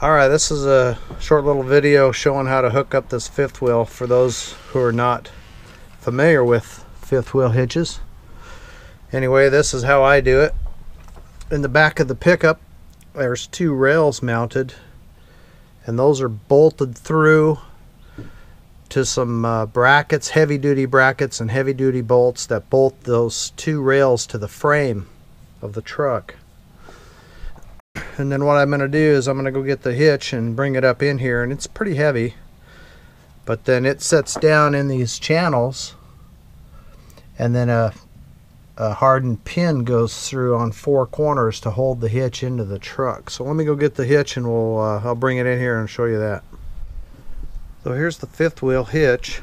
Alright, this is a short little video showing how to hook up this fifth wheel for those who are not familiar with fifth wheel hitches. Anyway, this is how I do it. In the back of the pickup there's two rails mounted, and those are bolted through to some brackets, heavy duty brackets and heavy duty bolts that bolt those two rails to the frame of the truck. And then what I'm going to do is I'm going to go get the hitch and bring it up in here, and it's pretty heavy, but then it sets down in these channels, and then a hardened pin goes through on four corners to hold the hitch into the truck. So let me go get the hitch and I'll bring it in here and show you that. So here's the fifth wheel hitch.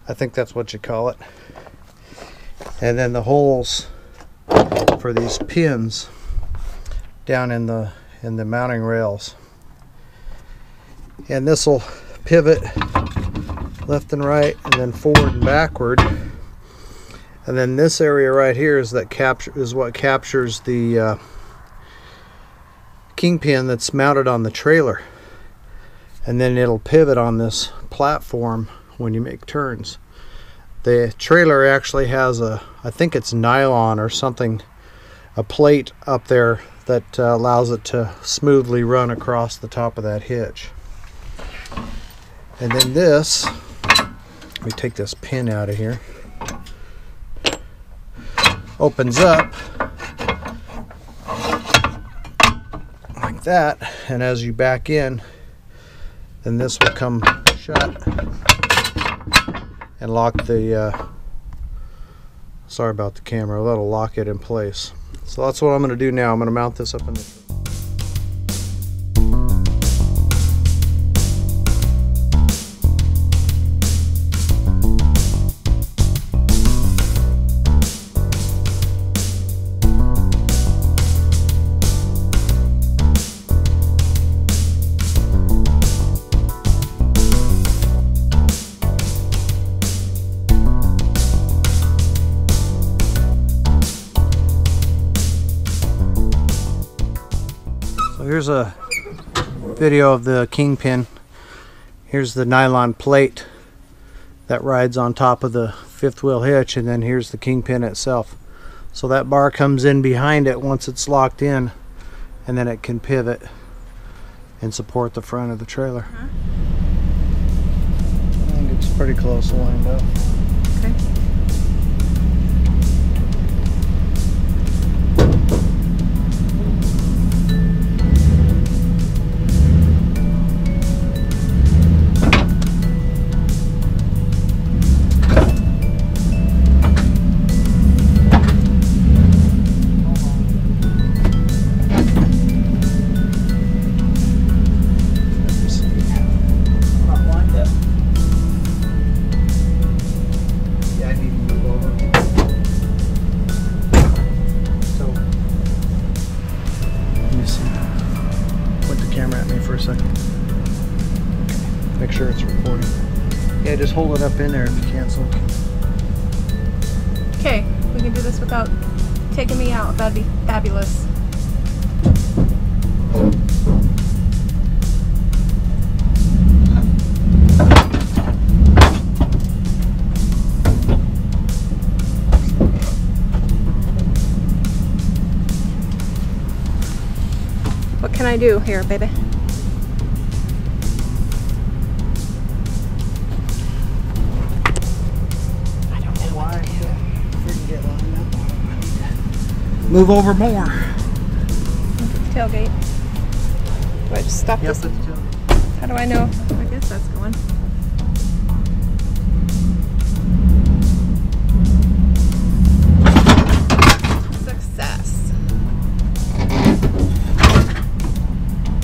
I think that's what you call it. And then the holes for these pins down in the mounting rails. And this will pivot left and right, and then forward and backward. And then this area right here is what captures the kingpin that's mounted on the trailer. And then it'll pivot on this platform when you make turns. The trailer actually has I think it's nylon or something, a plate up there that allows it to smoothly run across the top of that hitch. And then this, let me take this pin out of here, opens up like that, and as you back in, then this will come shut and lock the sorry about the camera, that'll lock it in place. So that's what I'm going to do now. I'm going to mount this up in the Here's a video of the kingpin. Here's the nylon plate that rides on top of the fifth wheel hitch, and then here's the kingpin itself. So that bar comes in behind it once it's locked in, and then it can pivot and support the front of the trailer. I think it's pretty close lined up. Okay. Make sure it's recording. Yeah, just hold it up in there if you can. So okay, we can do this without taking me out. That'd be fabulous. What can I do here, baby? move over more. Tailgate. Do I just stop this? How do I know? I guess that's going. Success.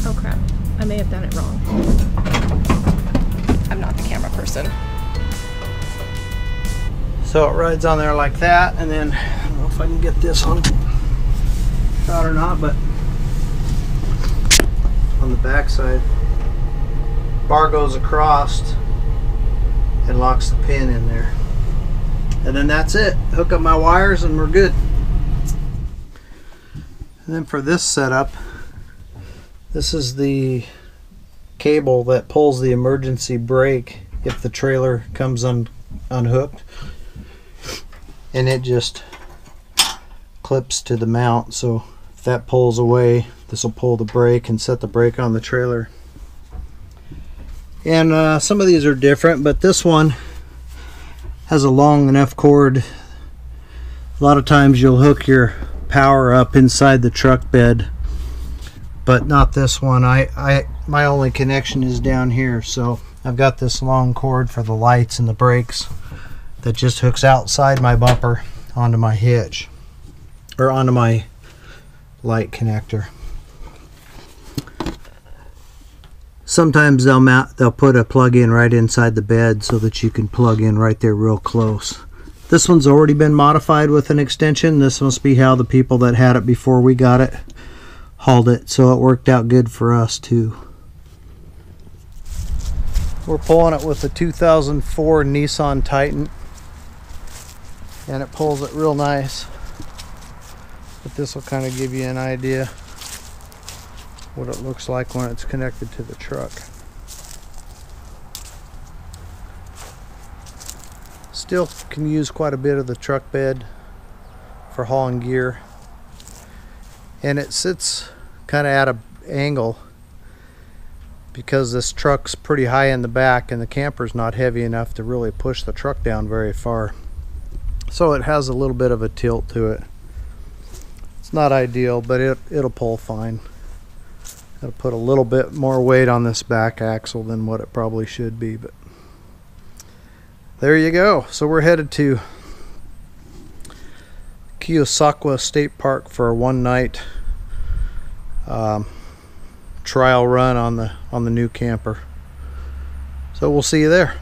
Oh crap. I may have done it wrong. I'm not the camera person. So it rides on there like that, and then I don't know if I can get this on shot or not, but on the back side, bar goes across and locks the pin in there, and then that's it. Hook up my wires and we're good. And then for this setup, This is the cable that pulls the emergency brake if the trailer comes unhooked, and it just clips to the mount. So if that pulls away, this will pull the brake and set the brake on the trailer. And some of these are different, but this one has a long enough cord. A lot of times you'll hook your power up inside the truck bed, but not this one. My only connection is down here, so I've got this long cord for the lights and the brakes that just hooks outside my bumper onto my hitch, or onto my light connector. Sometimes they'll put a plug in right inside the bed so that you can plug in right there real close. This one's already been modified with an extension. This must be how the people that had it before we got it hauled it, so it worked out good for us too. We're pulling it with a 2004 Nissan Titan, and it pulls it real nice. But this will kind of give you an idea what it looks like when it's connected to the truck. Still can use quite a bit of the truck bed for hauling gear, and it sits kind of at an angle because this truck's pretty high in the back and the camper's not heavy enough to really push the truck down very far, so it has a little bit of a tilt to it. It's not ideal, but it'll pull fine. It'll put a little bit more weight on this back axle than what it probably should be, but there you go. So we're headed to Keosauqua State Park for a one-night trial run on the new camper. So we'll see you there.